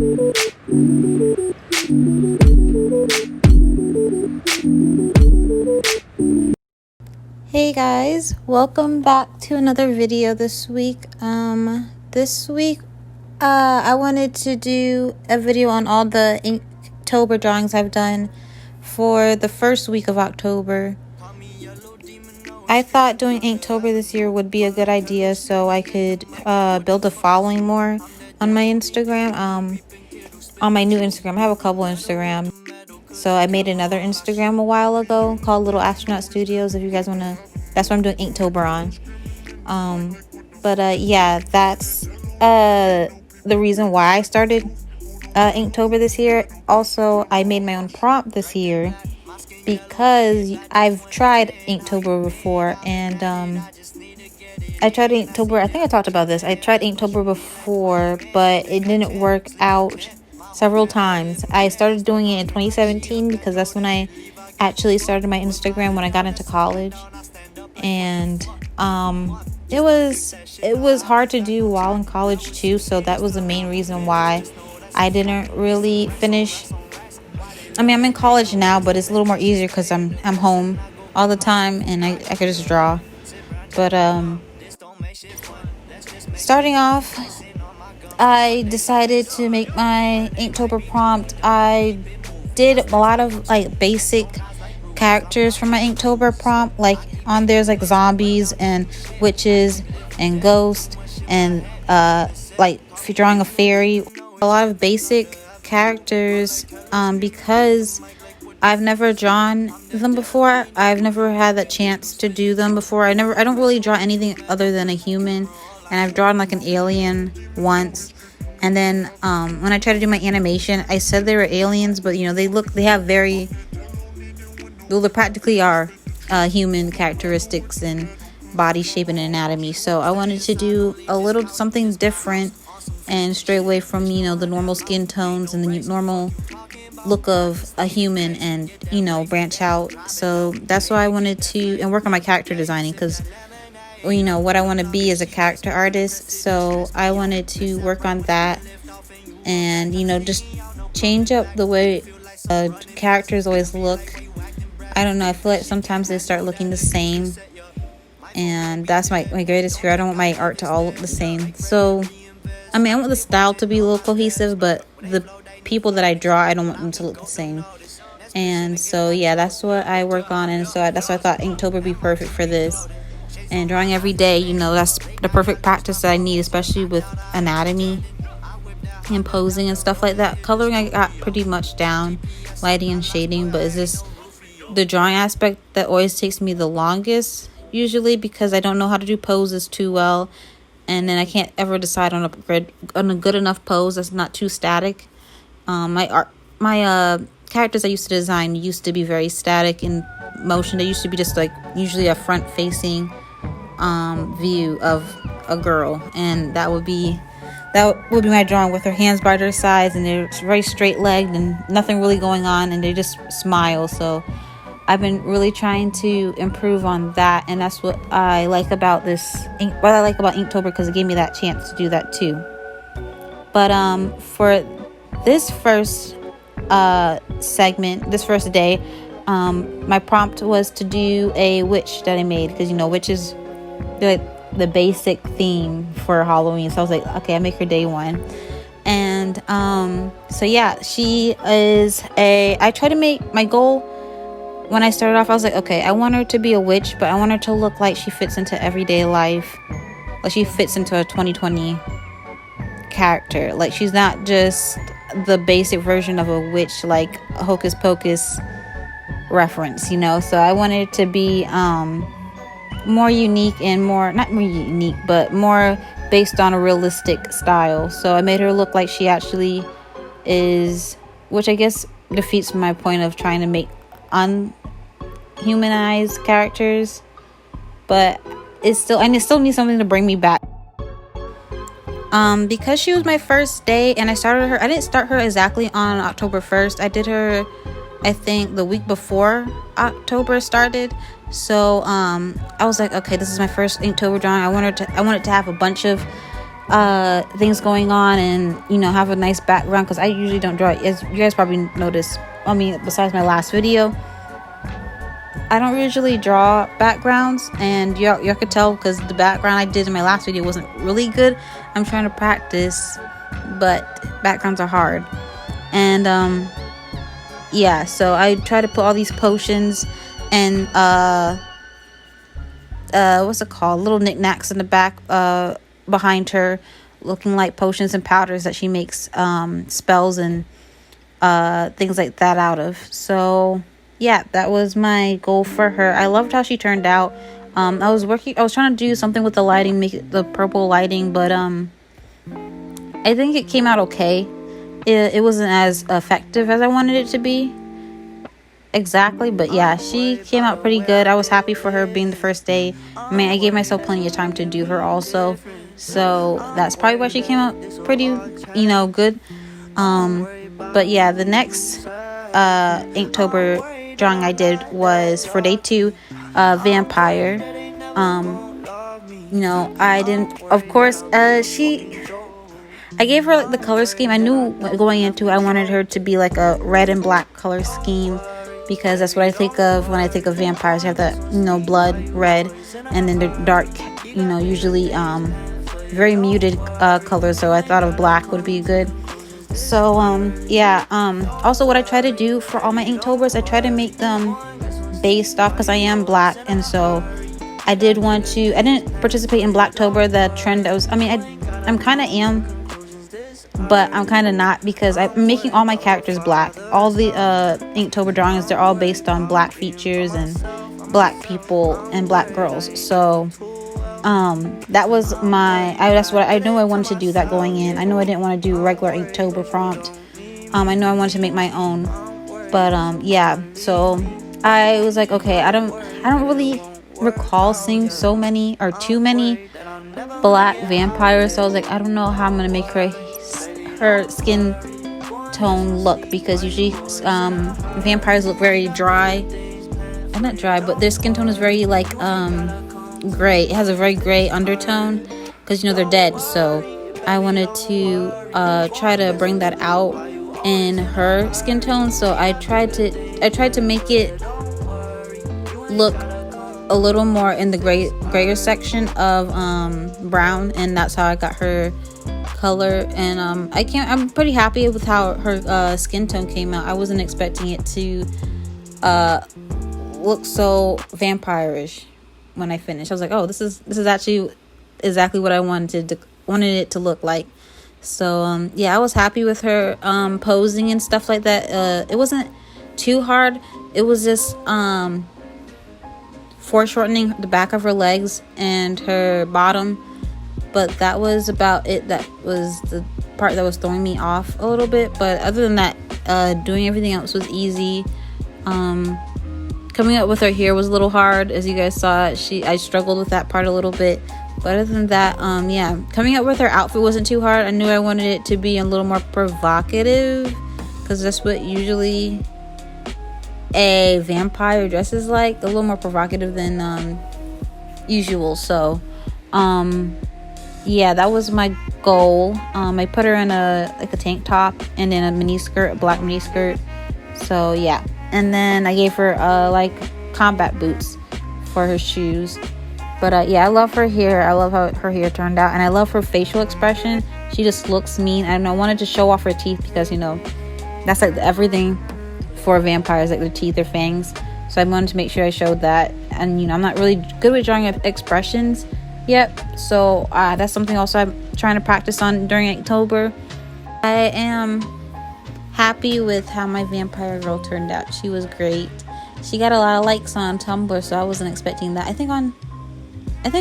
Hey guys, welcome back to another video this week. I wanted to do a video on all the Inktober drawings I've done for the first week of October. I thought doing Inktober this year would be a good idea so I could build a following more on my Instagram. On my new Instagram, I have a couple Instagrams. So I made another Instagram a while ago called Little Astronaut Studios. If you guys want to, that's what I'm doing Inktober on. Yeah, that's the reason why I started Inktober this year. Also, I made my own prompt this year because I've tried Inktober before, and I tried Inktober. I think I talked about this. I tried Inktober before, but it didn't work out several times. I started doing it in 2017 because that's when I actually started my Instagram when I got into college, and it was hard to do while in college too, so that was the main reason why I didn't really finish. I mean, I'm in college now, but it's a little more easier because I'm home all the time and I could just draw. But starting off, I decided to make my Inktober prompt. I did a lot of like basic characters from my Inktober prompt. Like on there's like zombies and witches and ghosts and like if you're drawing a fairy, a lot of basic characters because I've never drawn them before. I've never had that chance to do them before. I don't really draw anything other than a human, and I've drawn like an alien once. And then when I tried to do my animation, I said they were aliens, but you know, they practically are human characteristics and body shape and anatomy. So I wanted to do a little something different and stray away from, you know, the normal skin tones and the normal look of a human, and, you know, branch out. So that's why I wanted to, and work on my character designing, because, you know, what I want to be is a character artist. So I wanted to work on that and, you know, just change up the way characters always look. I don't know, I feel like sometimes they start looking the same, and that's my greatest fear. I don't want my art to all look the same. So I mean, I want the style to be a little cohesive, but the people that I draw, I don't want them to look the same. And so yeah, that's what I work on, and so that's why I thought Inktober would be perfect for this. And drawing every day, you know, that's the perfect practice that I need, especially with anatomy and posing and stuff like that. Coloring I got pretty much down, lighting and shading, but it's just the drawing aspect that always takes me the longest, usually because I don't know how to do poses too well, and then I can't ever decide on a good enough pose that's not too static. My characters I used to design used to be very static in motion. They used to be just like usually a front facing view of a girl, and that would be my drawing, with her hands by their sides, and they're very straight legged and nothing really going on, and they just smile. So I've been really trying to improve on that, and that's what I like about Inktober, because it gave me that chance to do that too. But for this first segment, this first day, my prompt was to do a witch that I made, because, you know, witches, they're like the basic theme for Halloween. So I was like, okay, I make her day one. And so yeah, she is I try to make my goal. When I started off, I was like, okay, I want her to be a witch, but I want her to look like she fits into everyday life, like she fits into a 2020 character. Like she's not just the basic version of a witch, like a Hocus Pocus reference, you know. So I wanted it to be more unique, and not more unique, but more based on a realistic style. So I made her look like she actually is, which I guess defeats my point of trying to make unhumanized characters, but I still need something to bring me back. Because she was my first day, and I didn't start her exactly on October 1st. I did her, I think, the week before October started. So I was like, okay, this is my first Inktober drawing. I want it to have a bunch of things going on, and have a nice background, because I usually don't draw it. As you guys probably noticed, I mean, besides my last video, I don't usually draw backgrounds, and y'all could tell because the background I did in my last video wasn't really good. I'm trying to practice, but backgrounds are hard. And yeah, so I try to put all these potions and what's it called, little knickknacks in the back behind her, looking like potions and powders that she makes spells and things like that out of. So yeah, that was my goal for her. I loved how she turned out. I was trying to do something with the lighting, make it the purple lighting, but I think it came out okay. It wasn't as effective as I wanted it to be exactly, but yeah, she came out pretty good. I was happy for her being the first day. I mean, I gave myself plenty of time to do her also, so that's probably why she came out pretty good. But yeah, the next Inktober drawing I did was for day 2, vampire. I didn't, of course, I gave her the color scheme. I knew going into it, I wanted her to be like a red and black color scheme, because that's what I think of when I think of vampires. You have that, blood red, and then the dark, usually very muted colors. So I thought of black would be good. So yeah. Also, what I try to do for all my Inktobers, I try to make them based off, because I am black, and so I didn't participate in Blacktober, the trend that was. I mean, I'm kind of am, but I'm kind of not, because I'm making all my characters black. All the Inktober drawings, they're all based on black features and black people and black girls. So that was that's what I knew I wanted to do that going in. I knew I didn't want to do regular Inktober prompt. I know I wanted to make my own, but yeah. So I was like, okay, I don't really recall seeing so many or too many black vampires. So I was like, I don't know how I'm gonna make her skin tone look, because usually vampires look very dry. Not dry, but their skin tone is very like gray. It has a very gray undertone, because they're dead. So I wanted to try to bring that out in her skin tone. So I tried to make it look a little more in the grayer section of brown, and that's how I got her color. And I'm pretty happy with how her skin tone came out. I wasn't expecting it to look so vampire-ish when I finished. I was like, oh, this is actually exactly what I wanted it to look like. So yeah, I was happy with her posing and stuff like that. It wasn't too hard. It was just foreshortening the back of her legs and her bottom, but that was about it. That was the part that was throwing me off a little bit, but other than that, doing everything else was easy. Coming up with her hair was a little hard, as you guys saw. I struggled with that part a little bit, but other than that, yeah, coming up with her outfit wasn't too hard. I knew I wanted it to be a little more provocative, because that's what usually a vampire dress is like, a little more provocative than usual. So yeah, that was my goal. I put her in a tank top and then a mini skirt, a black mini skirt. So yeah, and then I gave her like combat boots for her shoes. But yeah, I love her hair. I love how her hair turned out, and I love her facial expression. She just looks mean. I wanted to show off her teeth, because that's like everything for vampires, like their teeth or fangs. So I wanted to make sure I showed that. And I'm not really good with drawing expressions yet, so that's something also I'm trying to practice on during Inktober. I am happy with how my vampire girl turned out. She was great. She got a lot of likes on Tumblr, so I wasn't expecting that. I think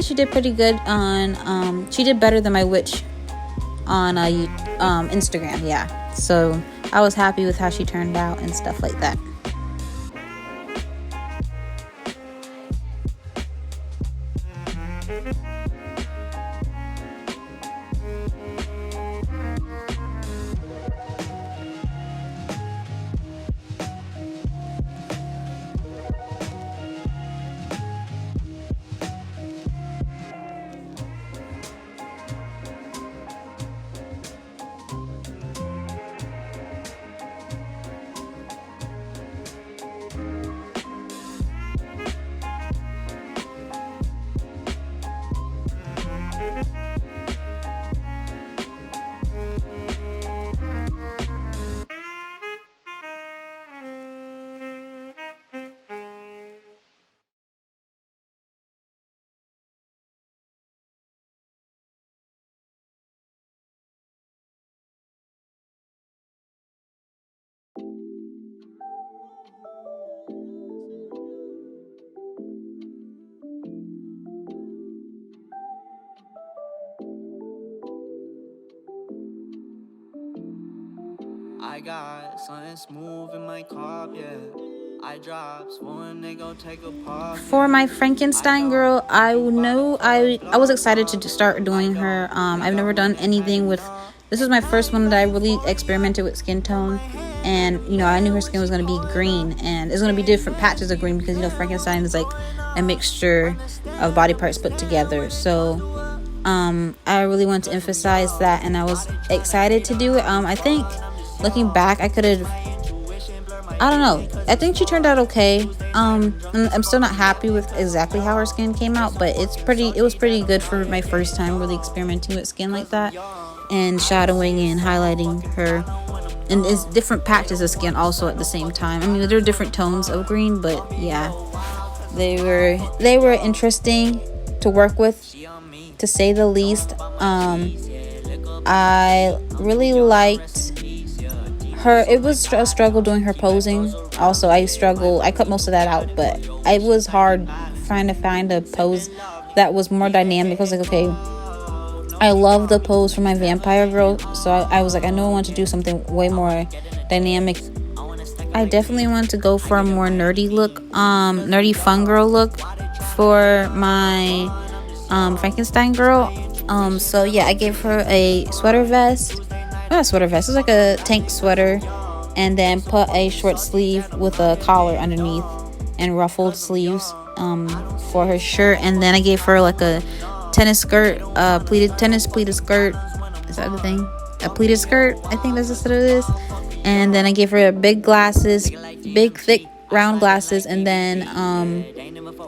she did pretty good on she did better than my witch on Instagram. Yeah, so I was happy with how she turned out and stuff like that. I got something smooth in my cup, yeah. I drops one, they go take a puff. For my Frankenstein girl, I know I was excited to start doing her. I've never done anything with. This was my first one that I really experimented with skin tone, and I knew her skin was going to be green, and it's going to be different patches of green because Frankenstein is like a mixture of body parts put together. So I really want to emphasize that, and I was excited to do it. I think looking back, I could have. I don't know. I think she turned out okay. I'm still not happy with exactly how her skin came out, but it was pretty good for my first time really experimenting with skin like that, and shadowing and highlighting her. And it's different patches of skin also at the same time. I mean, there are different tones of green, but yeah, they were interesting to work with, to say the least. I really liked her. It was a struggle doing her posing. Also, I cut most of that out, but it was hard trying to find a pose that was more dynamic. I was like, okay, I love the pose for my vampire girl, so I was like, I know I want to do something way more dynamic. I definitely want to go for a more nerdy look, nerdy fun girl look for my Frankenstein girl. So yeah, I gave her a sweater vest. Not a sweater vest, it was like a tank sweater, and then put a short sleeve with a collar underneath and ruffled sleeves for her shirt. And then I gave her like a tennis skirt, pleated skirt. Is that the thing? A pleated skirt, I think that's what it is. And then I gave her big glasses, big thick round glasses, and then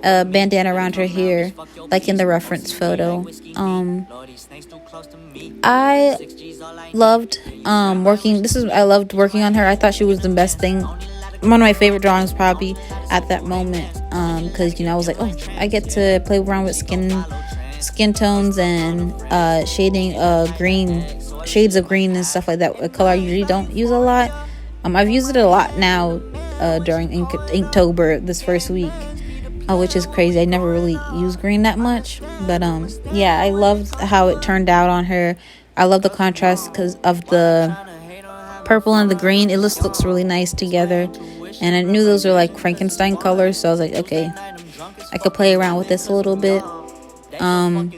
a bandana around her hair, like in the reference photo. I loved I loved working on her. I thought she was the best thing, one of my favorite drawings probably at that moment, because I was like, oh, I get to play around with skin tones and shading shades of green and stuff like that, a color I usually don't use a lot. I've used it a lot now during Inktober this first week, which is crazy. I never really use green that much, but yeah, I loved how it turned out on her. I love the contrast because of the purple and the green. It just looks really nice together, and I knew those were like Frankenstein colors, so I was like, okay, I could play around with this a little bit. I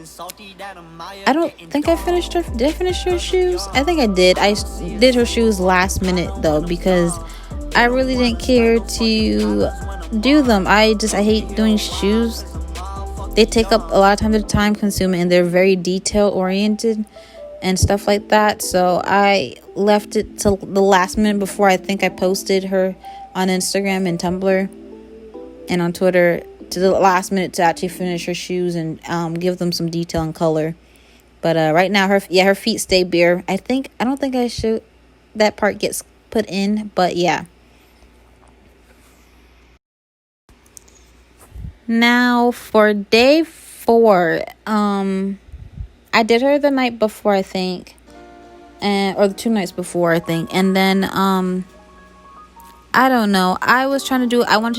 don't think I finished her. Did I finish her shoes? I think I did. I did her shoes last minute though, because I really didn't care to do them. I hate doing shoes. They take up a lot of time. They're time consuming, and they're very detail oriented and stuff like that. So I left it till the last minute before I think I posted her on Instagram and Tumblr and on Twitter, to the last minute to actually finish her shoes and give them some detail and color. But right now her feet stay bare. I don't think I should that part gets put in, but yeah. Now for day 4, I did her the night before, I think, or the 2 nights before, I think, and then I don't know. I know I want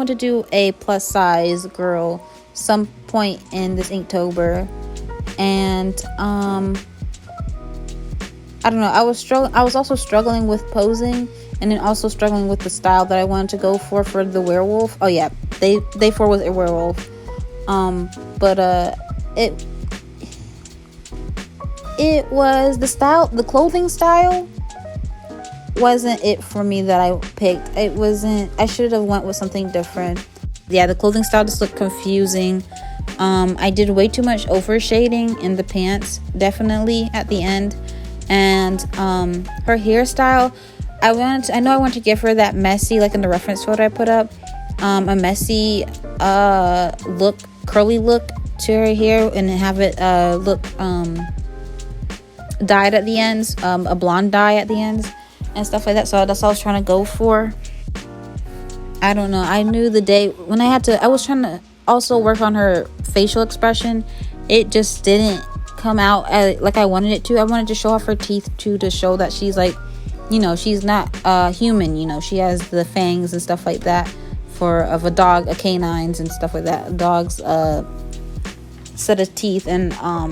to do a plus size girl some point in this Inktober, and I don't know. I was also struggling with posing, and then also struggling with the style that I wanted to go for the werewolf. Oh yeah, day 4 was a werewolf. But it was the clothing style wasn't it for me that I picked. It wasn't. I should have went with something different. Yeah, the clothing style just looked confusing. I did way too much over shading in the pants, definitely at the end. And her hairstyle, I know I want to give her that messy, like in the reference photo I put up, a messy look, curly look to her hair, and have it look dyed at the ends, a blonde dye at the ends and stuff like that. So that's what I was trying to go for. I don't know. I knew the day when I was trying to also work on her facial expression. It just didn't come out like I wanted it to. I wanted to show off her teeth too, to show that she's like, she's not human. She has the fangs and stuff like that of a dog, a canines and stuff like that. A dog's set of teeth, and I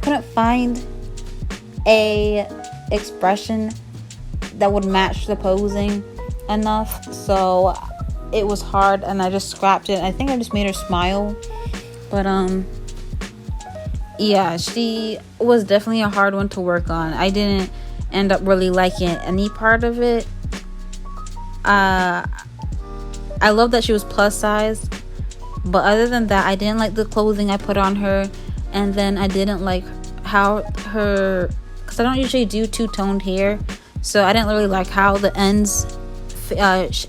couldn't find a expression that would match the posing enough, so it was hard, and I just scrapped it. I think I just made her smile, but yeah, she was definitely a hard one to work on. I didn't end up really liking any part of it. I love that she was plus size, but other than that, I didn't like the clothing I put on her, and then I didn't like how her, because I don't usually do two-toned hair, so I didn't really like how the ends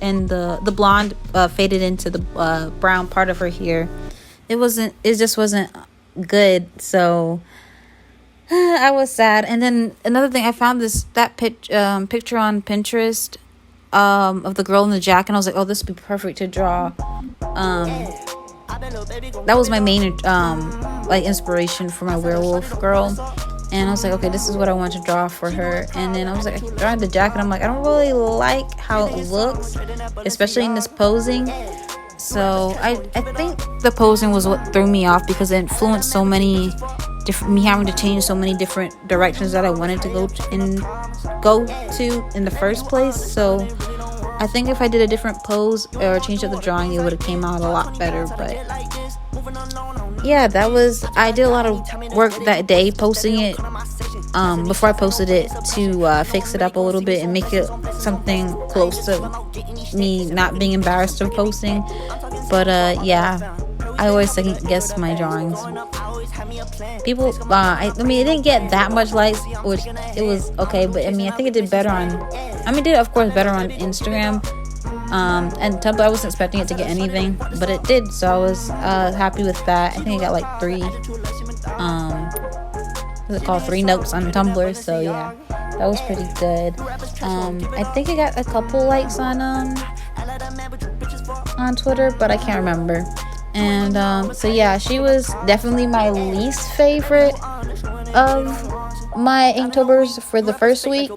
and the blonde faded into the brown part of her hair. It just wasn't good, so I was sad. And then another thing, I found that picture on Pinterest of the girl in the jacket, and I was like, oh, this would be perfect to draw. That was my main like inspiration for my werewolf girl, and I was like, okay, this is what I want to draw for her. And then I was like, drawing the jacket, I'm like, I don't really like how it looks, especially in this posing. So I think the posing was what threw me off, because it influenced so many different, me having to change so many different directions that I wanted to go to in the first place. So I think if I did a different pose or changed up the drawing, it would have came out a lot better. But yeah, I did a lot of work that day posting it before I posted it to fix it up a little bit and make it something close to me not being embarrassed of posting. But yeah, I always second guess my drawings. People, I mean, it didn't get that much likes, which it was okay, but I mean, I think it did better on, it did of course better on Instagram, and Tumblr. I wasn't expecting it to get anything, but it did, so I was happy with that. I think it got like 3 what's it called, 3 notes on Tumblr, so yeah, that was pretty good. I think I got a couple likes on Twitter, but I can't remember. And so yeah, she was definitely my least favorite of my Inktober's for the first week,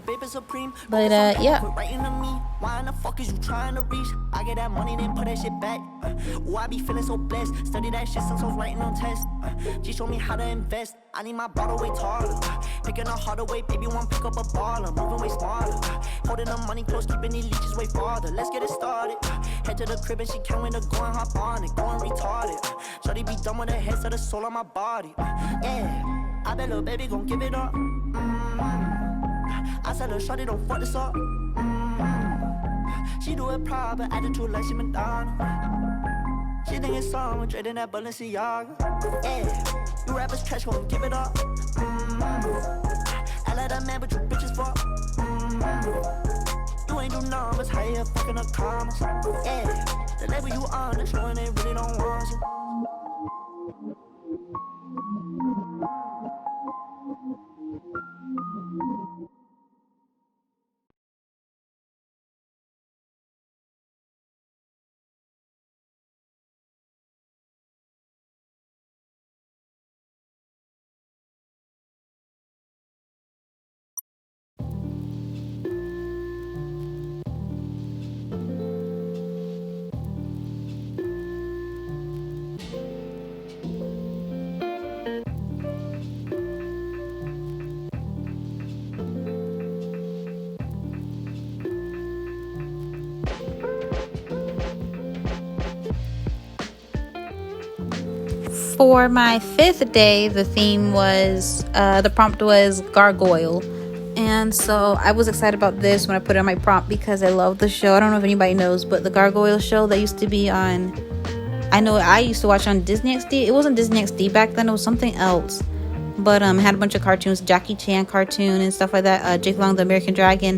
but yeah. Why in the fuck is you trying to reach? I get that money, then put that shit back. I be feeling so blessed. Study that shit since I was writing on tests. She showed me how to invest. I need my bottle way taller. Picking a harder way, baby, won't pick up a baller. Moving way smarter. Holding the money close, keeping these leeches way farther. Let's get it started. Head to the crib and she can't wait to go and hop on it. Going retarded. Shorty be done with her head, so the soul on my body. Yeah, I bet little baby gon' give it up. I said little shorty don't fuck this up. She do it proud, but attitude like she Madonna. She think it's someone trading that Balenciaga. Yeah, you rappers trash, gon' give it up. I let a man, but you bitches fuck. You ain't do numbers, how you fucking up commas. Yeah, the label you on, the showing they really don't want you. For my 5th day, the theme was, the prompt was gargoyle. And so I was excited about this when I put in my prompt, because I love the show. I don't know if anybody knows, but the gargoyle show that used to be on, I know I used to watch on Disney XD. It wasn't Disney XD back then, it was something else. But it had a bunch of cartoons, Jackie Chan cartoon and stuff like that, Jake Long the American Dragon.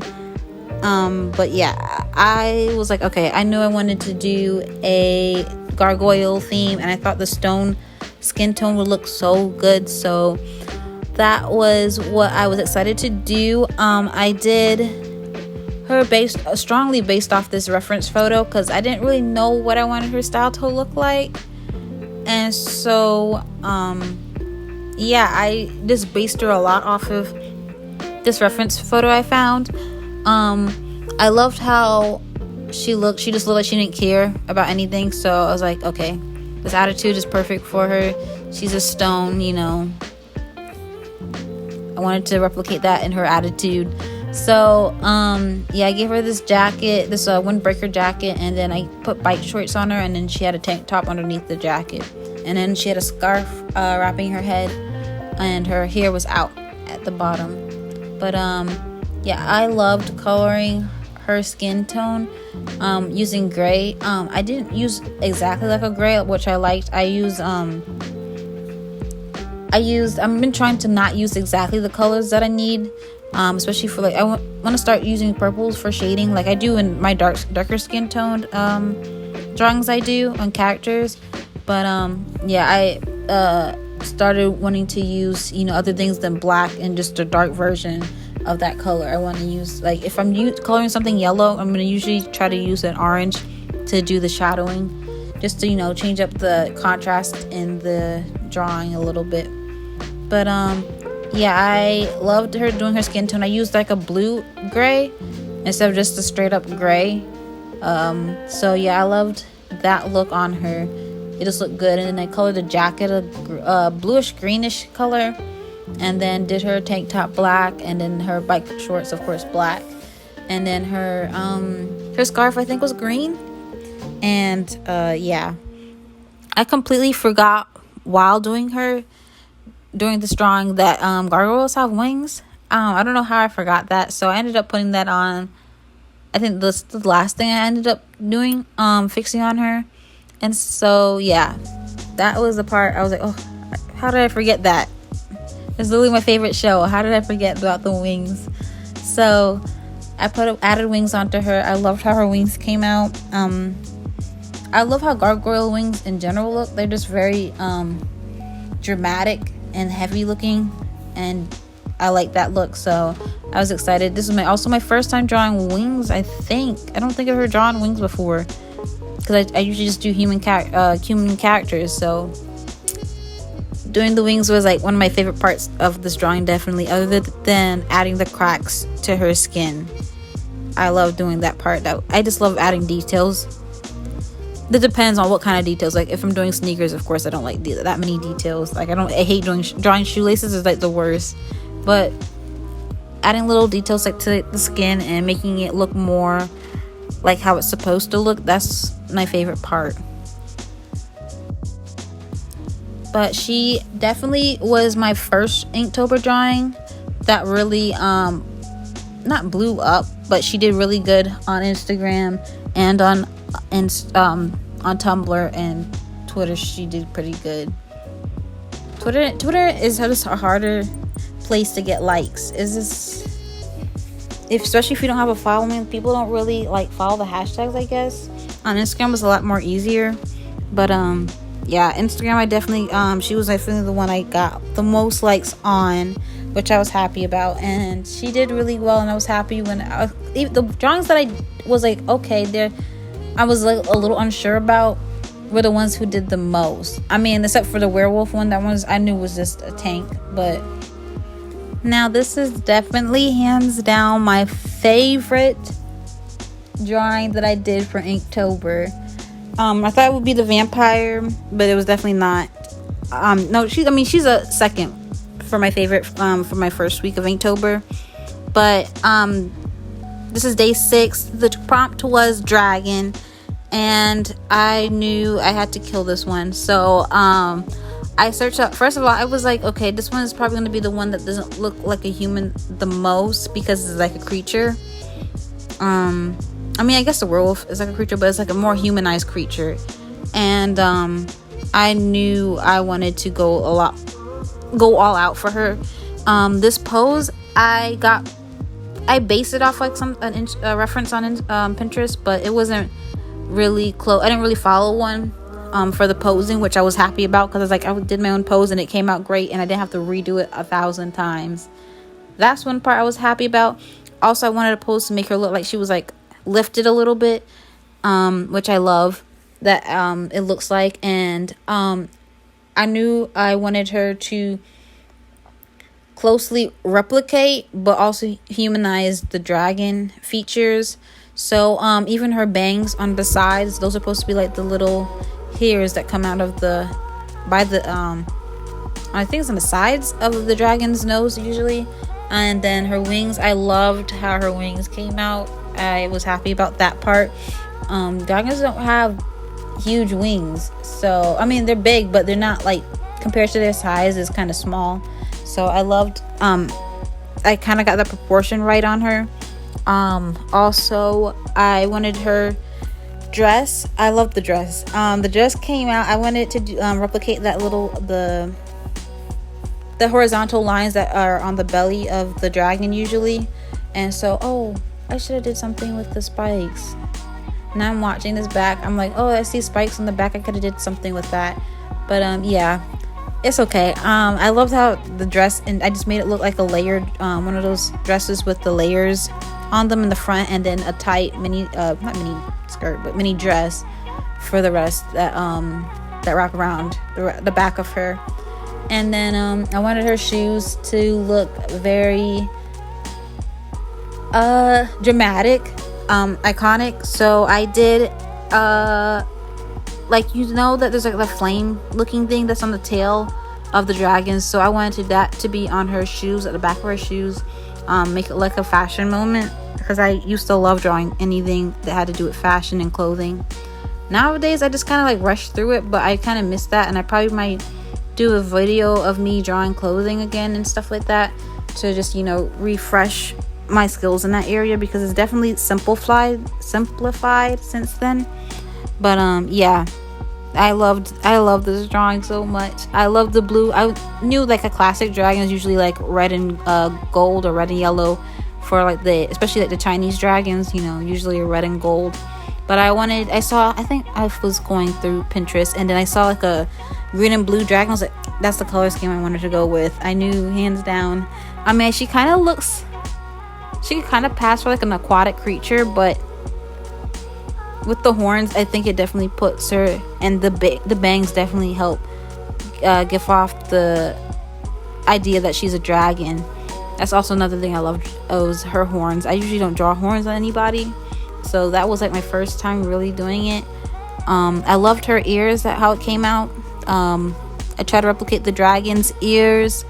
But yeah, I was like, okay, I knew I wanted to do a gargoyle theme, and I thought the stone skin tone would look so good, so that was what I was excited to do. I did her strongly based off this reference photo, because I didn't really know what I wanted her style to look like, and so yeah, I just based her a lot off of this reference photo I found. I loved how she looked. She just looked like she didn't care about anything, so I was like, okay, this attitude is perfect for her. She's a stone, you know. I wanted to replicate that in her attitude. So yeah, I gave her this jacket, this windbreaker jacket, and then I put bike shorts on her, and then she had a tank top underneath the jacket, and then she had a scarf wrapping her head, and her hair was out at the bottom. But yeah, I loved coloring her skin tone using gray. I didn't use exactly like a gray, which I liked. I've been trying to not use exactly the colors that I need, especially for like I want to start using purples for shading, like I do in my darker skin toned drawings I do on characters. But yeah, I started wanting to use other things than black and just a dark version of that color. I want to use, like, if I'm coloring something yellow, I'm going to usually try to use an orange to do the shadowing, just to change up the contrast in the drawing a little bit. But yeah, I loved her doing her skin tone. I used like a blue gray instead of just a straight up gray. So yeah, I loved that look on her. It just looked good. And then I colored the jacket a bluish greenish color, and then did her tank top black, and then her bike shorts, of course, black, and then her scarf I think was green. And yeah, I completely forgot while doing this drawing that gargoyles have wings. I don't know how I forgot that, so I ended up putting that on. I think that's the last thing I ended up doing, fixing on her. And so yeah, that was the part I was like, oh, how did I forget that? It's literally my favorite show. How did I forget about the wings? So I added wings onto her. I loved how her wings came out. I love how gargoyle wings in general look. They're just very dramatic and heavy looking, and I like that look. So I was excited. This is also my first time drawing wings. I don't think I've ever drawn wings before, because I usually just do human characters. So doing the wings was like one of my favorite parts of this drawing, definitely, other than adding the cracks to her skin. I love doing that part. I just love adding details. That depends on what kind of details. Like if I'm doing sneakers, of course I don't like that many details. Like I hate drawing shoelaces is like the worst. But adding little details like to the skin and making it look more like how it's supposed to look, that's my favorite part. But she definitely was my first Inktober drawing that really not blew up, but she did really good on Instagram and on Tumblr and Twitter. She did pretty good. Twitter is just a harder place to get likes. Especially if you don't have a following, people don't really like follow the hashtags, I guess. On Instagram was a lot more easier. But yeah, Instagram, I definitely she was definitely the one I got the most likes on, which I was happy about. And she did really well, and I was happy when the drawings that I was like, okay, I was like a little unsure about were the ones who did the most. I mean, except for the werewolf one, that one I knew was just a tank. But now this is definitely hands down my favorite drawing that I did for Inktober. I thought it would be the vampire, but it was definitely not. No, she's a second for my favorite for my first week of Inktober. But this is day 6. The prompt was dragon, and I knew I had to kill this one. So I searched up. First of all, I was like, okay, this one is probably going to be the one that doesn't look like a human the most, because it's like a creature. I mean, I guess the werewolf is like a creature, but it's like a more humanized creature. And I knew I wanted to go all out for her. This pose, I based it off like a reference on Pinterest, but it wasn't really close. I didn't really follow one for the posing, which I was happy about, because I did my own pose and it came out great, and I didn't have to redo it 1,000 times. That's one part I was happy about. Also, I wanted a pose to make her look like she was like lifted a little bit, which I love that it looks like. And I knew I wanted her to closely replicate but also humanize the dragon features. So even her bangs on the sides, those are supposed to be like the little hairs that come out of I think it's on the sides of the dragon's nose usually. And then her wings, I loved how her wings came out. I was happy about that part. Dragons don't have huge wings, so I mean they're big, but they're not like, compared to their size, is kind of small. So I loved, I kind of got the proportion right on her. Also, I wanted her dress. I love the dress. The dress came out. I wanted to do, replicate that little the horizontal lines that are on the belly of the dragon usually. And so, oh, I should have did something with the spikes. Now I'm watching this back, I'm like, oh, I see spikes on the back. I could have did something with that. But yeah, it's okay. I loved how the dress, and I just made it look like a layered, one of those dresses with the layers on them in the front, and then a tight mini, not mini skirt, but mini dress for the rest that wrap around the back of her. And then I wanted her shoes to look very dramatic, iconic. So I did like, you know that there's like the flame looking thing that's on the tail of the dragon, so I wanted that to be on her shoes, at the back of her shoes. Make it like a fashion moment, because I used to love drawing anything that had to do with fashion and clothing. Nowadays I just kind of like rush through it, but I kind of miss that, and I probably might do a video of me drawing clothing again and stuff like that, to just, you know, refresh my skills in that area, because it's definitely simplified since then. But yeah, I loved this drawing so much. I love the blue. I knew like a classic dragon is usually like red and gold, or red and yellow, for like especially like the Chinese dragons, you know, usually are red and gold. But I think I was going through Pinterest, and then I saw like a green and blue dragon. I was like, that's the color scheme I wanted to go with. I knew hands down. I mean, she kind of pass for like an aquatic creature, but with the horns, I think it definitely puts her, and the bangs definitely help give off the idea that she's a dragon. That's also another thing I loved, was her horns. I usually don't draw horns on anybody, so that was like my first time really doing it. I loved her ears, how it came out. I tried to replicate the dragon's ears,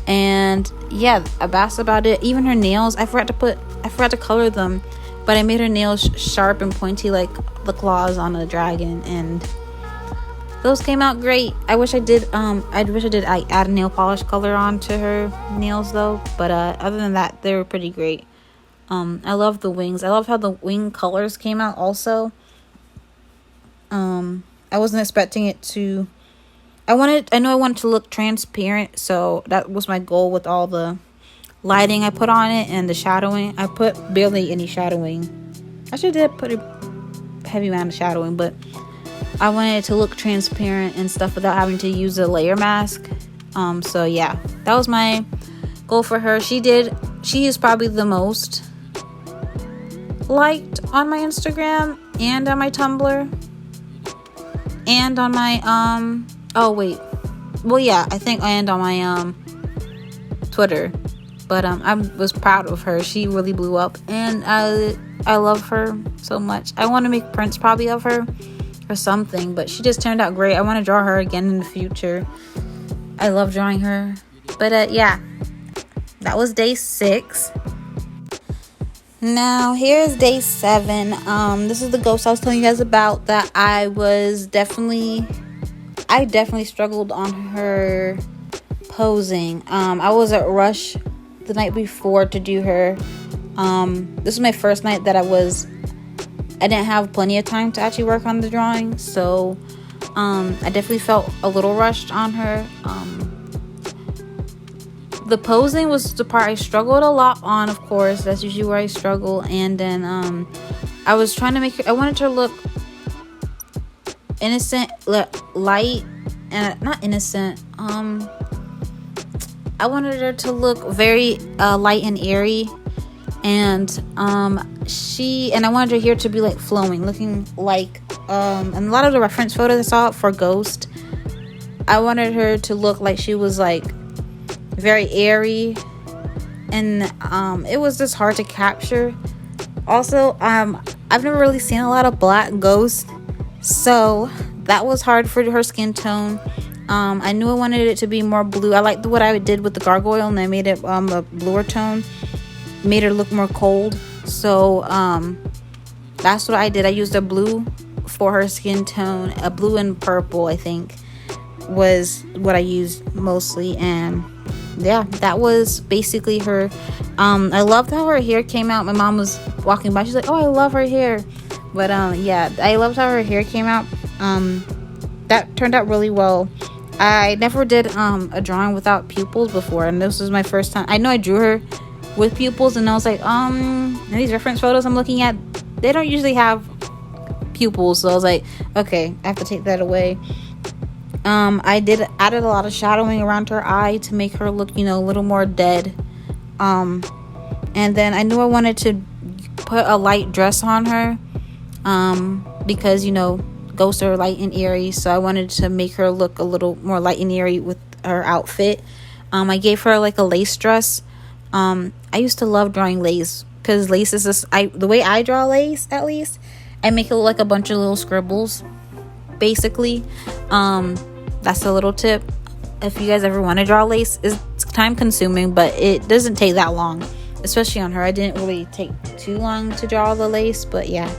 and yeah, that's about it. Even her nails, I forgot to color them, but I made her nails sharp and pointy like the claws on a dragon, and those came out great. I wish I did add a nail polish color onto her nails though, but other than that, they were pretty great. I love the wings. I love how the wing colors came out also. I wasn't expecting it to, I know I wanted to look transparent, so that was my goal with all the lighting I put on it and the shadowing. I put barely any shadowing. I should have put a heavy amount of shadowing, but I wanted it to look transparent and stuff without having to use a layer mask. So yeah, that was my goal for her. She is probably the most liked on my Instagram and on my Tumblr and on my I think and on my Twitter. But I was proud of her. She really blew up, and I love her so much. I want to make prints probably of her or something, but she just turned out great. I want to draw her again in the future. I love drawing her. But yeah, that was day 6. Now here's day 7. This is the ghost I was telling you guys about, that I definitely struggled on her posing. I was at Rush the night before to do her. This was my first night that I didn't have plenty of time to actually work on the drawing, so I definitely felt a little rushed on her. The posing was the part I struggled a lot on, of course. That's usually where I struggle. And then I was trying to I wanted her to look innocent, light, and not innocent. I wanted her to look very light and airy, and I wanted her hair to be like flowing, looking like and a lot of the reference photos I saw for Ghost, I wanted her to look like she was like very airy, and it was just hard to capture. Also, I've never really seen a lot of black ghosts, so that was hard for her skin tone. I knew I wanted it to be more blue. I liked what I did with the gargoyle, and I made it a bluer tone, made her look more cold. So that's what I did. I used a blue for her skin tone. A blue and purple, I think, was what I used mostly. And yeah, that was basically her. I loved how her hair came out. My mom was walking by, she's like, oh, I love her hair. But yeah, I loved how her hair came out. That turned out really well. I never did a drawing without pupils before, and this was my first time. I know I drew her with pupils, and I was like, these reference photos I'm looking at, they don't usually have pupils. So I was like, okay, I have to take that away. I added a lot of shadowing around her eye to make her look, a little more dead. And then I knew I wanted to put a light dress on her, because ghosts are light and eerie, so I wanted to make her look a little more light and eerie with her outfit. I gave her like a lace dress. I used to love drawing lace, because lace is the way I draw lace, at least, I make it look like a bunch of little scribbles, basically. That's a little tip. If you guys ever want to draw lace, it's time consuming, but it doesn't take that long, especially on her. I didn't really take too long to draw the lace, but yeah,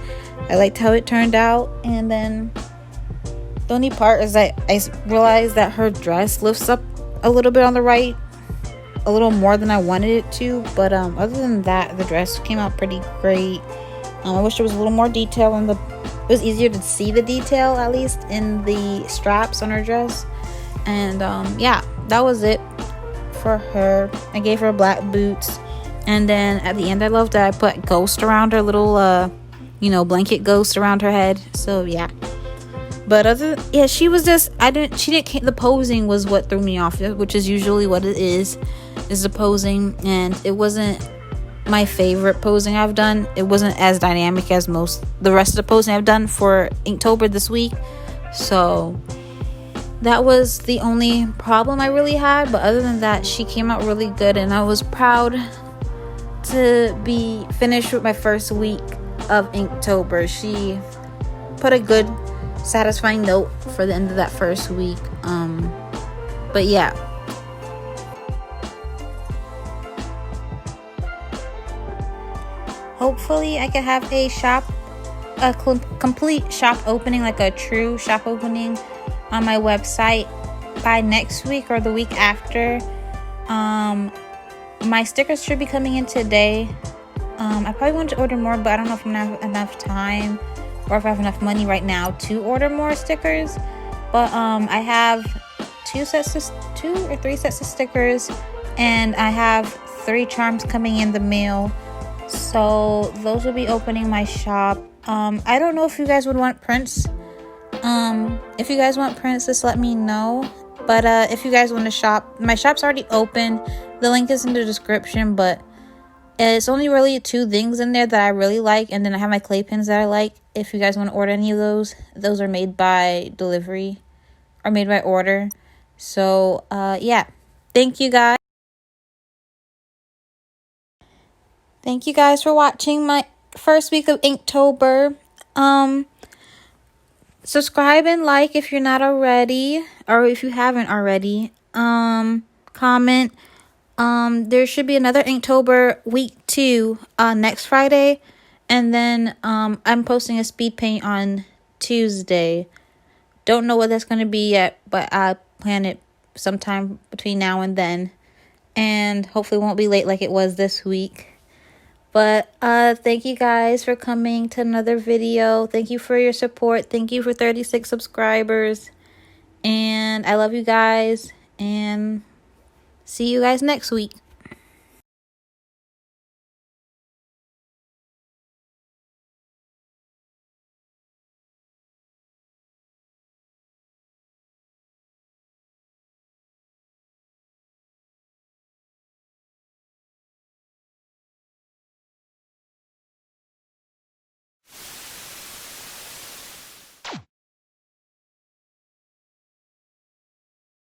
I liked how it turned out. And then the only part is that I realized that her dress lifts up a little bit on the right, a little more than I wanted it to. But other than that, the dress came out pretty great. I wish there was a little more detail in it was easier to see the detail, at least in the straps on her dress. And yeah, that was it for her. I gave her black boots, and then at the end I loved that I put ghost around her, little blanket ghost around her head. So yeah, but she was just, the posing was what threw me off, which is usually what it is the posing, and it wasn't my favorite posing I've done. It wasn't as dynamic as most the rest of the posing I've done for Inktober this week. So that was the only problem I really had. But other than that, she came out really good, and I was proud to be finished with my first week of Inktober. She put a good, satisfying note for the end of that first week. But yeah. Hopefully I can have a complete shop opening, like a true shop opening on my website by next week or the week after. My stickers should be coming in today. I probably want to order more, but I don't know if I'm gonna have enough time or if I have enough money right now to order more stickers. But I have 2 or 3 sets of stickers, and I have 3 charms coming in the mail. So those will be opening my shop. I don't know if you guys would want prints. If you guys want prints, just let me know. But if you guys want to shop, my shop's already open. The link is in the description, but it's only really 2 things in there that I really like, and then I have my clay pins that I like. If you guys want to order any of those are made by delivery or made by order. So yeah, thank you guys. Thank you guys for watching my first week of Inktober. Subscribe and like if you're not already, or if you haven't already. Comment. There should be another Inktober week 2 next Friday, and then I'm posting a speed paint on Tuesday. Don't know what that's going to be yet, but I plan it sometime between now and then, and hopefully it won't be late like it was this week. But thank you guys for coming to another video. Thank you for your support. Thank you for 36 subscribers. And I love you guys. And see you guys next week.